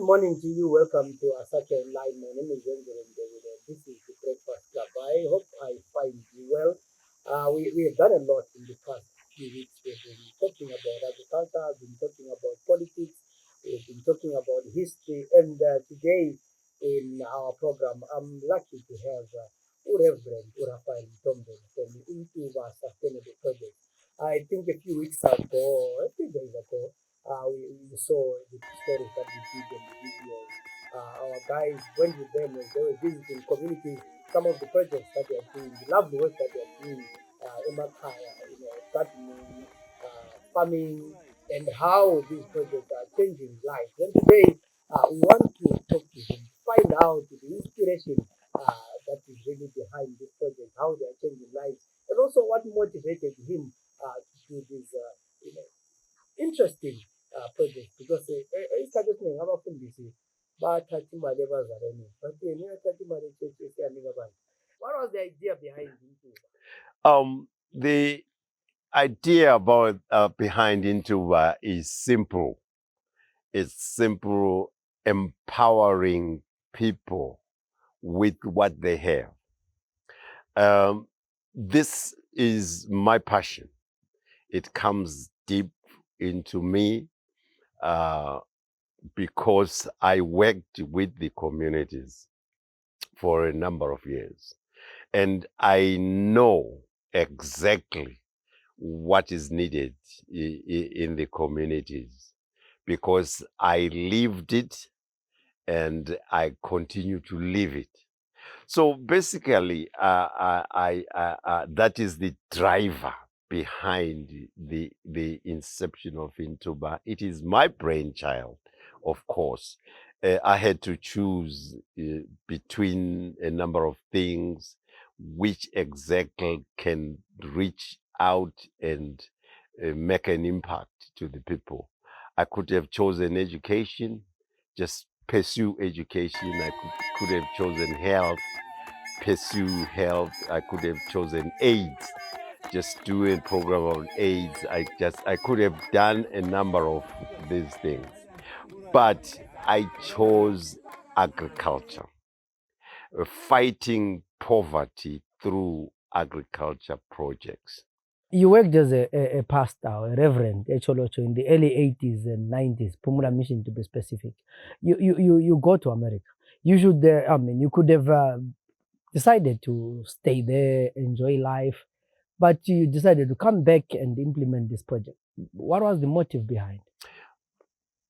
morning to you. Welcome to our Saturday Line. My name is Zenzele Ndebele. This is the Breakfast Club. I hope I find you well. We have done a lot in the past few weeks. We've been talking about agriculture, we've been talking about politics, we've been talking about history, and today in our program, I'm lucky to have Reverend Raphael Mthombeni from Intuba Sustainable Projects. I think a few weeks ago, a few days ago, we saw the stories that we did and the videos. Our guys went with them as they were visiting communities, some of the projects that they are doing, the lovely work that they are doing in Makaya, gardening, farming, and how these projects are changing lives. And today, we want to talk to him, find out the inspiration that is really behind this project, how they are changing lives, and also what motivated him to do this interesting project because isikhathi esiningi abafundisi bathatha imali ebazalwane but yena uyathatha imali echechi yanika abantu. What was the idea behind Intuba? The idea about behind Intuba is simple. It's simple, empowering people with what they have. This is my passion. It comes deep into me because I worked with the communities for a number of years. And I know exactly what is needed in the communities because I lived it and I continue to live it. So basically, that is the driver behind the inception of Intuba. It is my brainchild, of course. I had to choose between a number of things which exactly can reach out and make an impact to the people. I could have chosen education, just pursue education. I could have chosen health, pursue health. I could have chosen AIDS, just do a program on AIDS. I could have done a number of these things, but I chose agriculture, fighting poverty through agriculture projects. You worked as a pastor, a reverend, a cholocho in the early 80s and 90s, Pumula Mission to be specific. You go to America. You should, you could have decided to stay there, enjoy life, but you decided to come back and implement this project. What was the motive behind?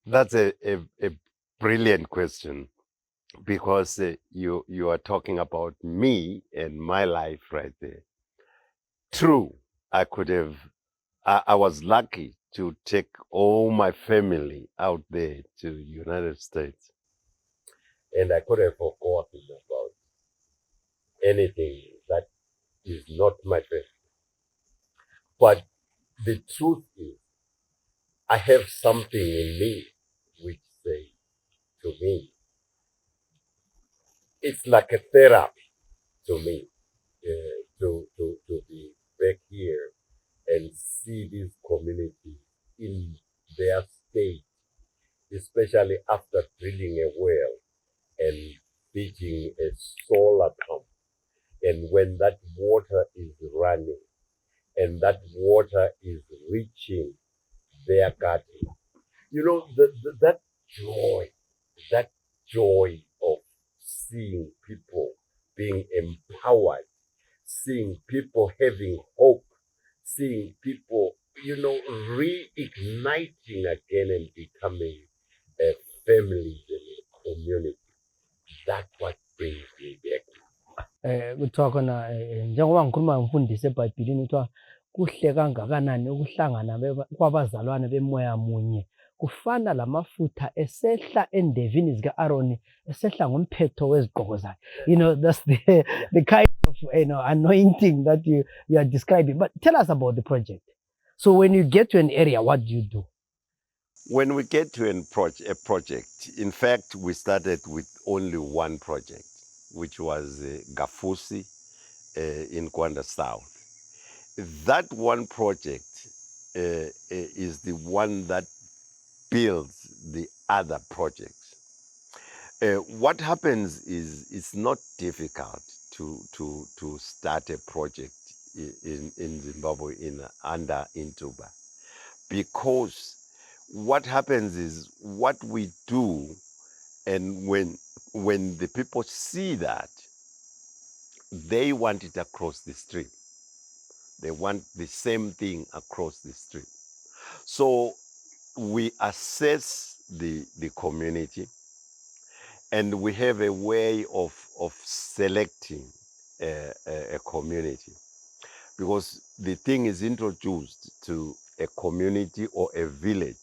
That's a brilliant question because you are talking about me and my life right there. True, I could have, I was lucky to take all my family out there to the United States. And I could have forgotten about anything that is not my faith. But the truth is, I have something in me which says to me, it's like a therapy to me to be back here and see these communities in their state, especially after drilling a well and digging a solar pump. And when that water is running and that water is reaching their garden, that joy of seeing people being empowered, seeing people having hope, seeing people, reigniting again and becoming a family and a community. That's what brings me back. Kuthiwa khona njengoba ngikhuluma ngimfundisi eBhayibhelini kuthiwa kuhle kangakanani ukuhlangana kwabazalwane bemoya munye kufana lamafutha esehla endevini zika-Aroni esehla ngomphetho wezigqoko zakhe. That's the kind of anointing that you are describing. But tell us about the project. So when you get to an area, what do you do? When we get to a project, in fact, we started with only one project, which was Gafusi in Kwanda South. That one project is the one that builds the other projects. What happens is it's not difficult to start a project in Zimbabwe under Intuba, because what happens is what we do, and when the people see that, they want it across the street. They want the same thing across the street. So we assess the community, and we have a way of selecting a community, because the thing is introduced to a community or a village.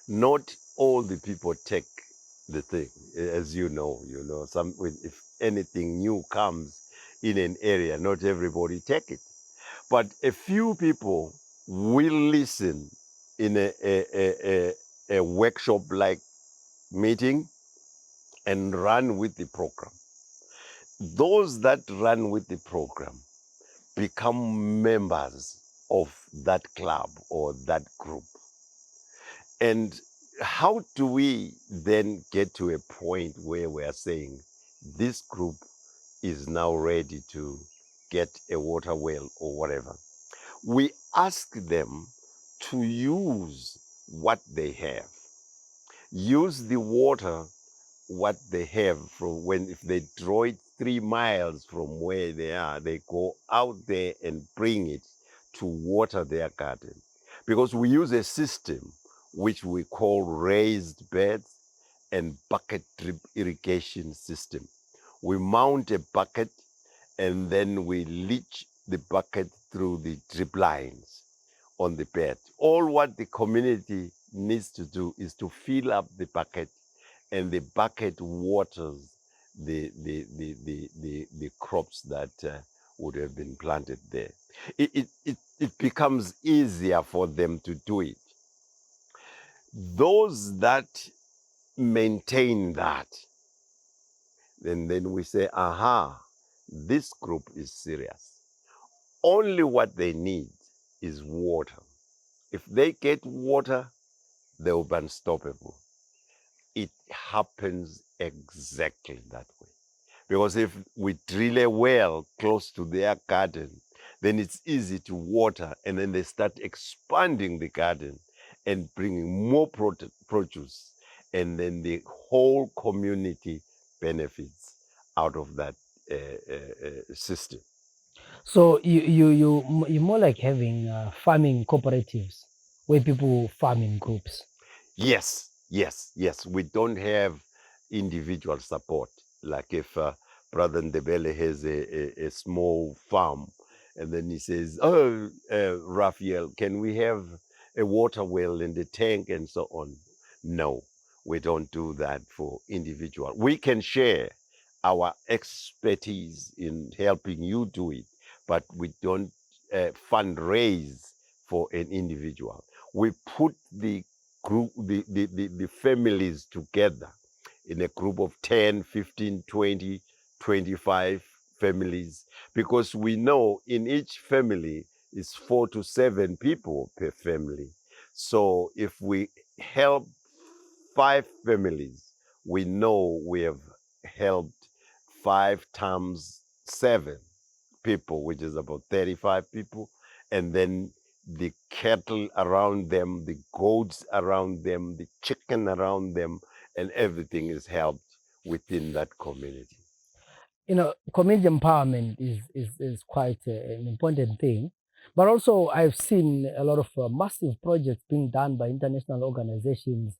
Not all the people take the thing, as some, if anything new comes in an area, not everybody take it, but a few people will listen in a workshop like meeting and run with the program. Those that run with the program become members of that club or that group. And how do we then get to a point where we are saying this group is now ready to get a water well or whatever? We ask them to use what they have, use the water what they have from when, if they draw it 3 miles from where they are, they go out there and bring it to water their garden. Because we use a system which we call raised beds and bucket drip irrigation system. We mount a bucket and then we leach the bucket through the drip lines on the bed. All what the community needs to do is to fill up the bucket, and the bucket waters the crops that would have been planted there. It becomes easier for them to do it. Those that maintain that, then we say, aha, this group is serious. Only what they need is water. If they get water, they will be unstoppable. It happens exactly that way. Because if we drill a well close to their garden, then it's easy to water, and then they start expanding the garden and bringing more produce, and then the whole community benefits out of that system. So you more like having farming cooperatives where people farm in groups. Yes, yes, yes. We don't have individual support. Like if Brother Ndebele has a small farm, and then he says, "Oh, Raphael, can we have a water well in the tank and so on?" No, we don't do that for individual. We can share our expertise in helping you do it, but we don't fundraise for an individual. We put the group, the families together in a group of 10, 15, 20, 25 families, because we know in each family is 4 to 7 people per family. So if we help 5 families, we know we have helped 5 times 7 people, which is about 35 people. And then the cattle around them, the goats around them, the chicken around them, and everything is helped within that community. Community empowerment is quite an important thing. But also, I've seen a lot of massive projects being done by international organizations,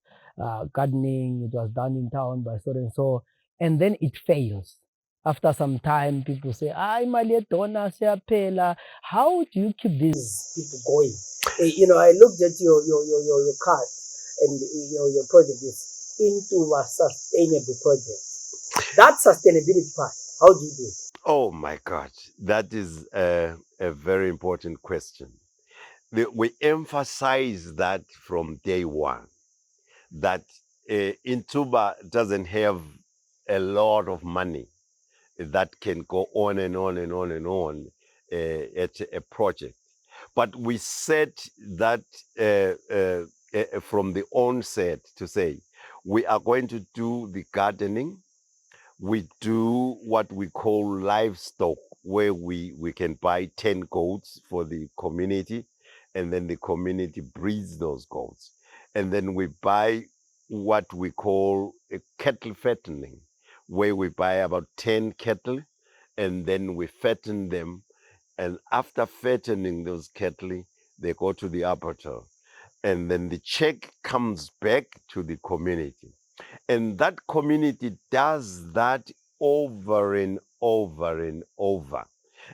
gardening, it was done in town by so and so, and then it fails. After some time, people say, imali yedona siyaphela. How do you keep these people going? I looked at your card, and your project is into a sustainable project. That sustainability part, how do you do it? Oh my God, that is a very important question. We emphasize that from day one, that Intuba doesn't have a lot of money that can go on and on and on and on at a project. But we set that from the onset to say, We are going to do the gardening. We do what we call livestock, where we can buy 10 goats for the community, and then the community breeds those goats. And then we buy what we call a cattle fattening, where we buy about 10 cattle, and then we fatten them. And after fattening those cattle, they go to the abattoir. And then the check comes back to the community. And that community does that over and over and over.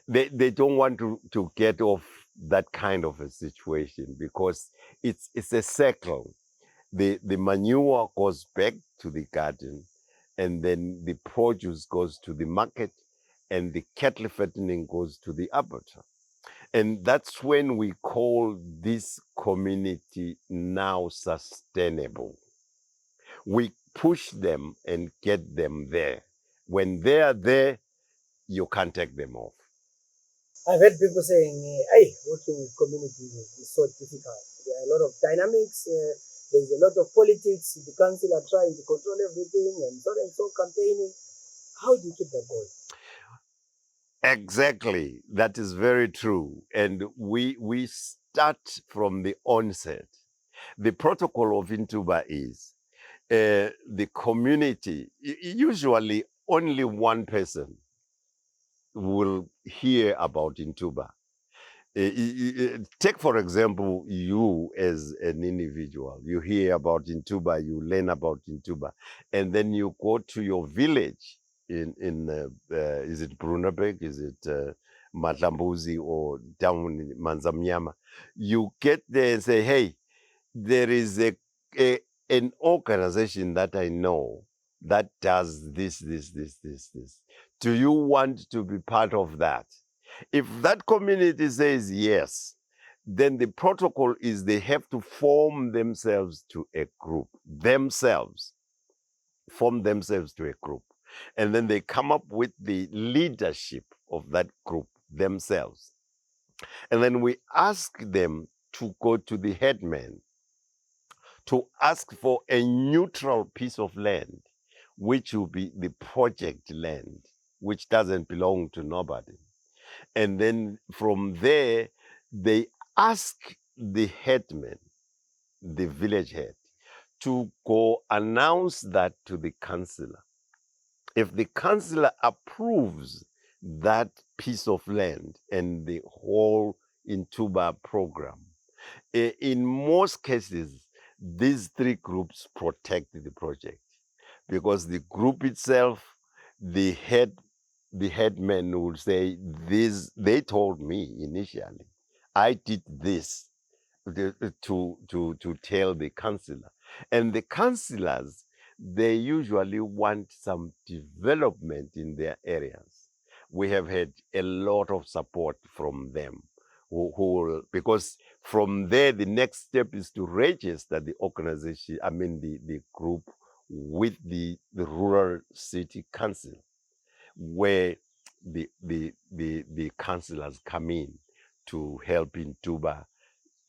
They don't want to get off that kind of a situation because it's a cycle. The manure goes back to the garden, and then the produce goes to the market, and the cattle fattening goes to the abattoir. And that's when we call this community now sustainable. We push them and get them there. When they are there, you can't take them off. I've heard people saying, hey, working with communities is so difficult. There are a lot of dynamics. There's a lot of politics. The council are trying to control everything and so campaigning. How do you keep that going? Exactly. That is very true. And we start from the onset. The protocol of Intuba is the community, usually only one person will hear about Intuba. Take, for example, you as an individual. You hear about Intuba, you learn about Intuba, and then you go to your village in is it Brunberg, is it Matlambuzi, or down in Manzamnyama. You get there and say, hey, there is a an organization that I know that does this. Do you want to be part of that? If that community says yes, then the protocol is they have to form themselves to a group, form themselves to a group. And then they come up with the leadership of that group themselves. And then we ask them to go to the headman to ask for a neutral piece of land, which will be the project land, which doesn't belong to nobody. And then from there, they ask the headman, the village head, to go announce that to the councillor. If the councillor approves that piece of land and the whole Intuba program, in most cases, these three groups protect the project because the group itself, the headman will say, this, they told me initially, I did this to tell the councillor. And the councillors, they usually want some development in their areas. We have had a lot of support from them because from there, the next step is to register the organization, the group with the rural city council, where the councillors come in to help Intuba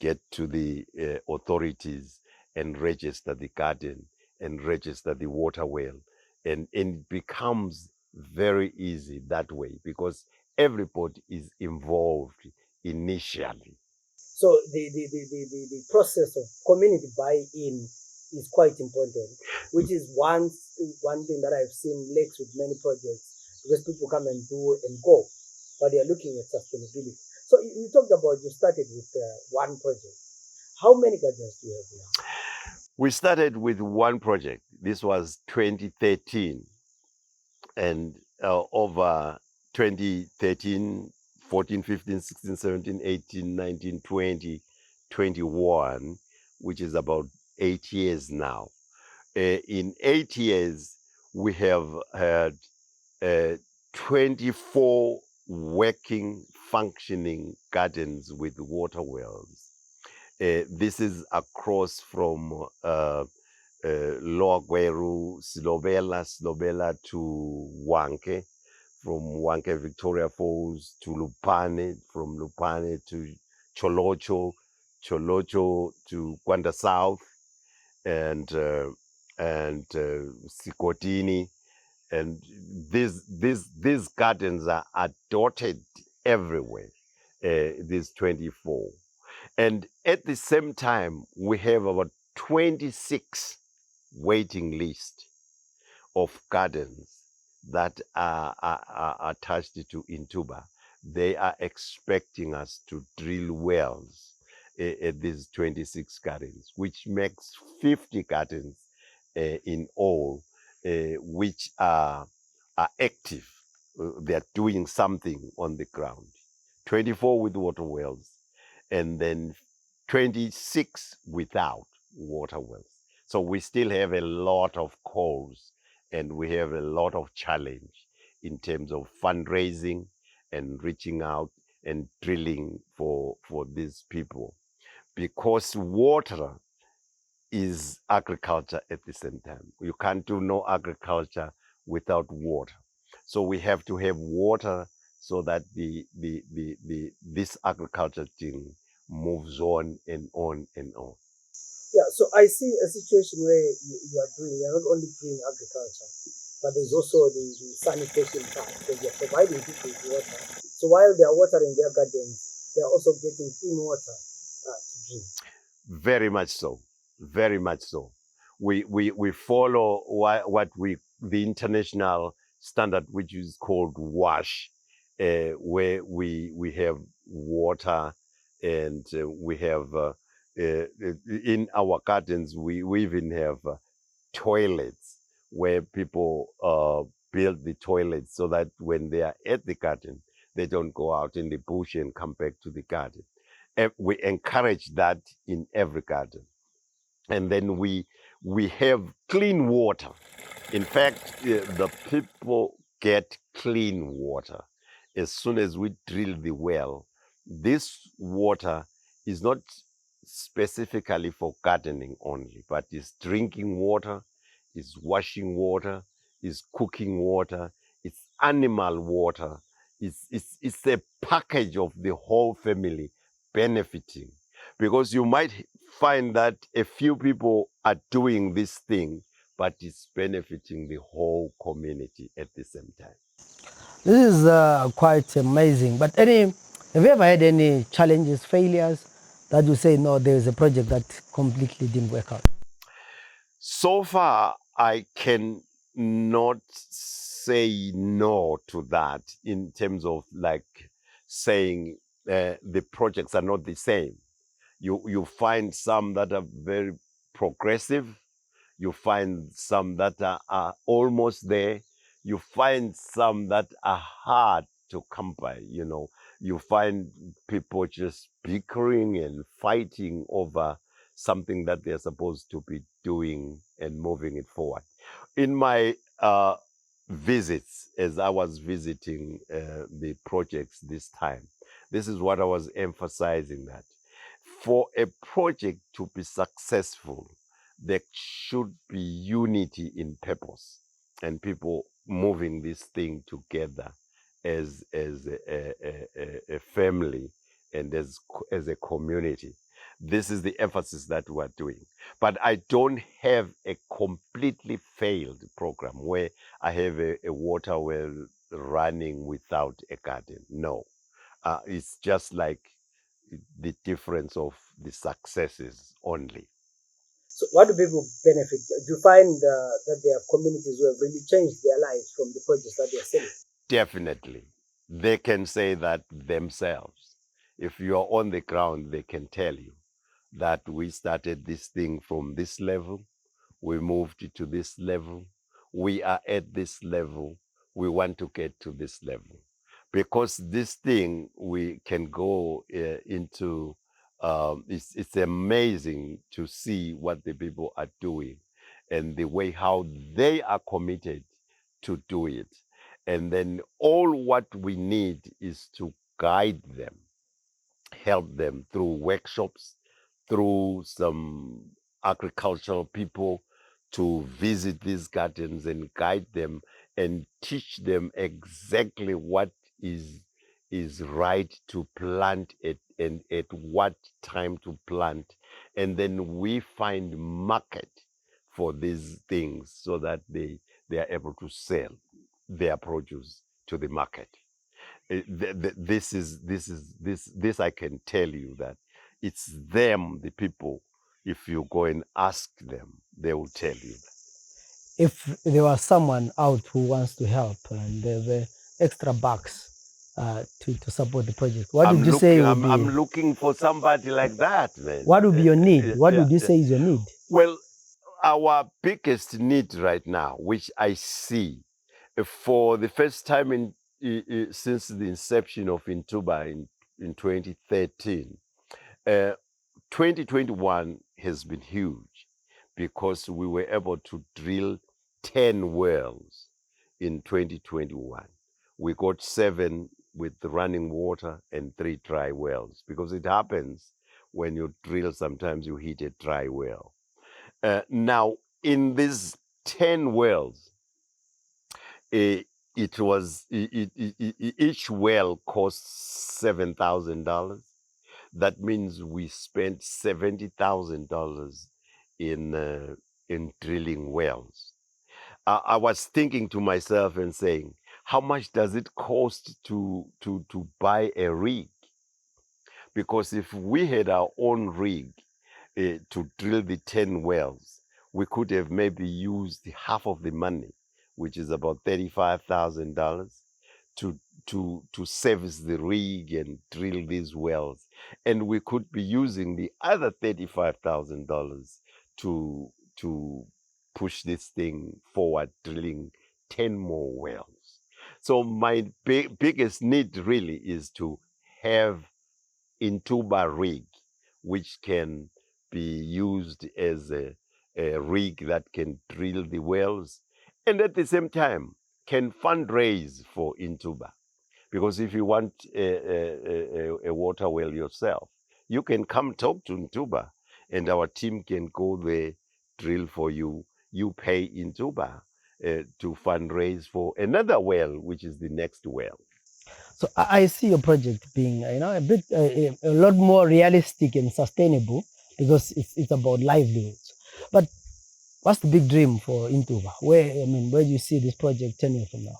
get to the authorities and register the garden and register the water well. And it becomes very easy that way because everybody is involved initially. So the process of community buy-in is quite important, which is one thing that I've seen lacks with many projects because people come and do and go, but they are looking at sustainability. So you talked about you started with one project. How many gardens do you have now? We started with one project. This was 2013. And over 2013, 14, 15, 16, 17, 18, 19, 20, 21, which is about 8 years now. In 8 years, we have had 24 working, functioning gardens with water wells. This is across from Lower Gweru, Slobela to Wanke, from Wanke Victoria Falls to Lupane, from Lupane to Cholocho, Cholocho to Kwanda South, and and Sikotini, and these gardens are dotted everywhere. These 24, and at the same time we have about 26 waiting list of gardens that are attached to Intuba. They are expecting us to drill wells at these 26 gardens, which makes 50 gardens in all, which are active. They are doing something on the ground. 24 with water wells, and then 26 without water wells. So we still have a lot of calls, and we have a lot of challenge in terms of fundraising and reaching out and drilling for these people, because water is agriculture at the same time. You can't do no agriculture without water. So we have to have water so that this agriculture thing moves on and on and on. Yeah, so I see a situation where you're not only doing agriculture, but there's also the sanitation part, because you're providing people with water. So while they are watering their gardens, they're also getting clean water to drink. Very much so. Very much so. We follow what we the international standard, which is called WASH, where we have water, and we have in our gardens we even have toilets where people build the toilets so that when they are at the garden, they don't go out in the bush and come back to the garden. And we encourage that in every garden. And then we have clean water. In fact, the people get clean water as soon as we drill the well. This water is not specifically for gardening only, but is drinking water, is washing water, is cooking water, it's animal water. It's a package of the whole family benefiting, because you might find that a few people are doing this thing, but it's benefiting the whole community at the same time. This is quite amazing. But have you ever had any challenges, failures that you say, no, there is a project that completely didn't work out? So far, I can not say no to that in terms of like saying the projects are not the same. You find some that are very progressive. You find some that are almost there. You find some that are hard to come by. You find people just bickering and fighting over something that they're supposed to be doing and moving it forward. In my visits, as I was visiting the projects this time, this is what I was emphasizing, that for a project to be successful, there should be unity in purpose and people moving this thing together as a family and as a community. This is the emphasis that we're doing. But I don't have a completely failed program where I have a water well running without a garden. No. It's just like the difference of the successes only. So, what do people benefit? Do you find that there are communities who have really changed their lives from the projects that they are selling? Definitely. They can say that themselves. If you are on the ground, they can tell you that we started this thing from this level, we moved to this level, we are at this level, we want to get to this level. Because this thing we can go into, it's amazing to see what the people are doing and the way how they are committed to do it. And then all what we need is to guide them, help them through workshops, through some agricultural people, to visit these gardens and guide them and teach them exactly what is right to plant it and at what time to plant. And then we find market for these things so that they are able to sell their produce to the market. This I can tell you that it's them, the people. If you go and ask them, they will tell you that. If there was someone out who wants to help and there's extra bucks to support the project, what would you say would be? I'm looking for somebody like that, man. What would be your need? What Yeah, would you yeah. say is your need? Well, our biggest need right now, which I see for the first time since the inception of Intuba in 2013, 2021 has been huge because we were able to drill 10 wells in 2021. We got 7 with the running water and 3 dry wells, because it happens when you drill, sometimes you hit a dry well. Now, in these 10 wells, it was each well costs $7,000. That means we spent $70,000 in drilling wells. I was thinking to myself and saying, how much does it cost to buy a rig? Because if we had our own rig to drill the 10 wells, we could have maybe used half of the money, which is about $35,000, to service the rig and drill these wells. And we could be using the other $35,000 to push this thing forward, drilling 10 more wells. So my biggest need really is to have Intuba rig, which can be used as a rig that can drill the wells, and at the same time can fundraise for Intuba. Because if you want a water well yourself, you can come talk to Intuba, and our team can go there, drill for you. You pay Intuba to fundraise for another well, which is the next well. So I see your project being, a bit, a lot more realistic and sustainable because it's about livelihoods. But what's the big dream for Intuba? Where do you see this project turning from now?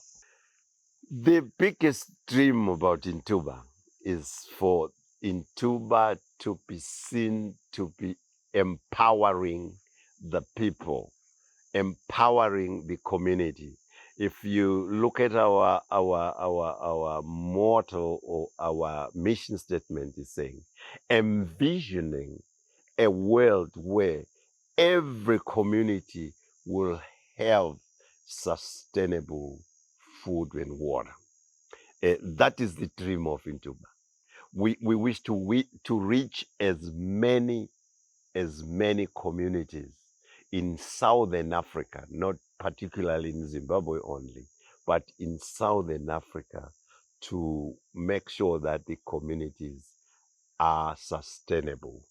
The biggest dream about Intuba is for Intuba to be seen to be empowering the people, empowering the community. If you look at our motto or our mission statement, is saying envisioning a world where every community will have sustainable food and water. That is the dream of Intuba. We wish to reach as many communities in Southern Africa, not particularly in Zimbabwe only, but in Southern Africa, to make sure that the communities are sustainable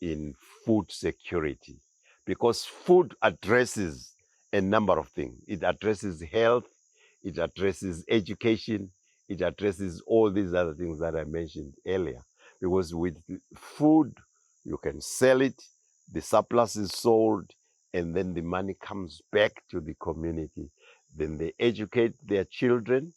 in food security. Because food addresses a number of things. It addresses health, it addresses education, it addresses all these other things that I mentioned earlier. Because with food, you can sell it, the surplus is sold, and then the money comes back to the community. Then they educate their children,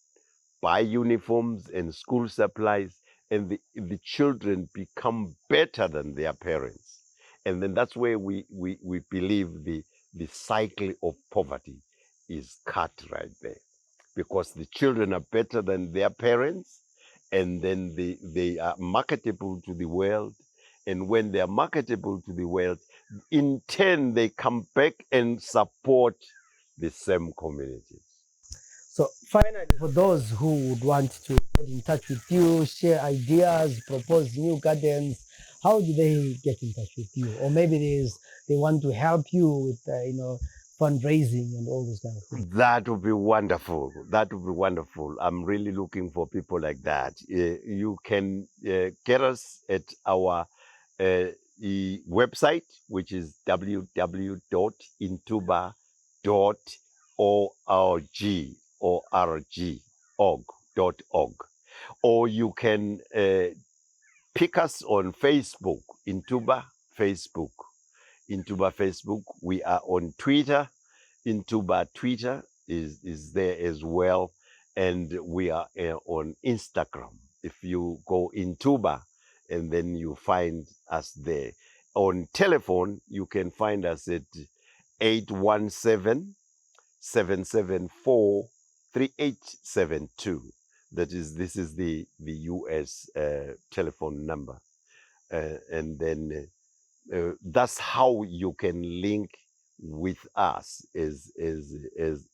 buy uniforms and school supplies, and the children become better than their parents. And then that's where we believe the cycle of poverty is cut right there, because the children are better than their parents, and then they are marketable to the world. And when they are marketable to the world, in turn, they come back and support the same communities. So finally, for those who would want to get in touch with you, share ideas, propose new gardens, how do they get in touch with you? Or maybe they want to help you with fundraising and all those kind of things. That would be wonderful. That would be wonderful. I'm really looking for people like that. You can get us at our website, which is www.intuba.org. Or you can pick us on Facebook, Intuba Facebook. Intuba Facebook. We are on Twitter. Intuba Twitter is there as well. And we are on Instagram. If you go Intuba and then you find us there. On telephone, you can find us at 817-774-3872. This is the US telephone number. And then that's how you can link with us as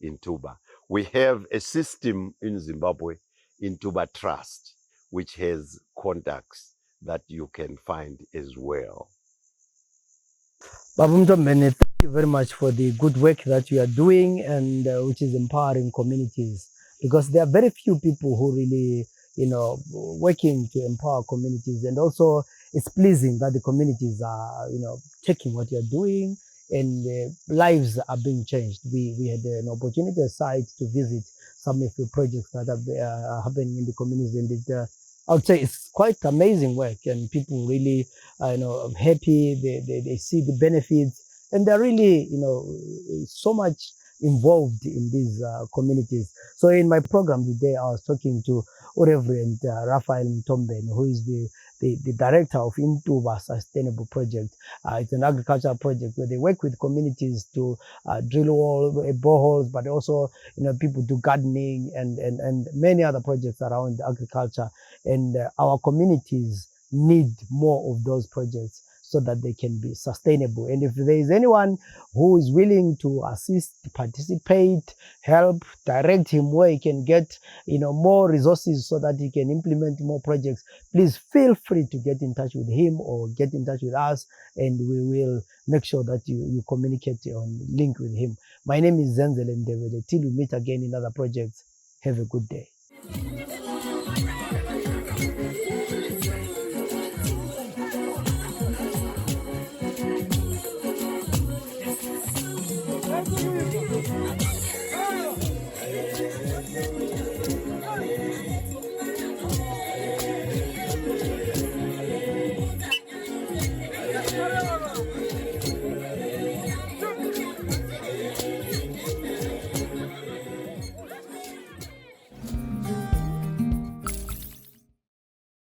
Intuba. We have a system in Zimbabwe, Intuba Trust, which has contacts that you can find as well. Babu Mthombeni, thank you very much for the good work that you are doing, and which is empowering communities, because there are very few people who really, working to empower communities. And also it's pleasing that the communities are, taking what you're doing, and lives are being changed. We had an opportunity aside to visit some of the projects that are happening in the communities, and I would say it's quite amazing work, and people really happy. They see the benefits, and they're really, so much involved in these communities. So in my program today, I was talking to Reverend Raphael Mthombeni, who is the director of Intuba Sustainable Project. It's an agricultural project where they work with communities to drill boreholes, but also, people do gardening and many other projects around agriculture. And our communities need more of those projects so that they can be sustainable. And if there is anyone who is willing to assist, participate, help, direct him where he can get, more resources so that he can implement more projects, please feel free to get in touch with him or get in touch with us, and we will make sure that you communicate on link with him. My name is Zenzele Ndebele. Till we meet again in other projects, have a good day. Thank you.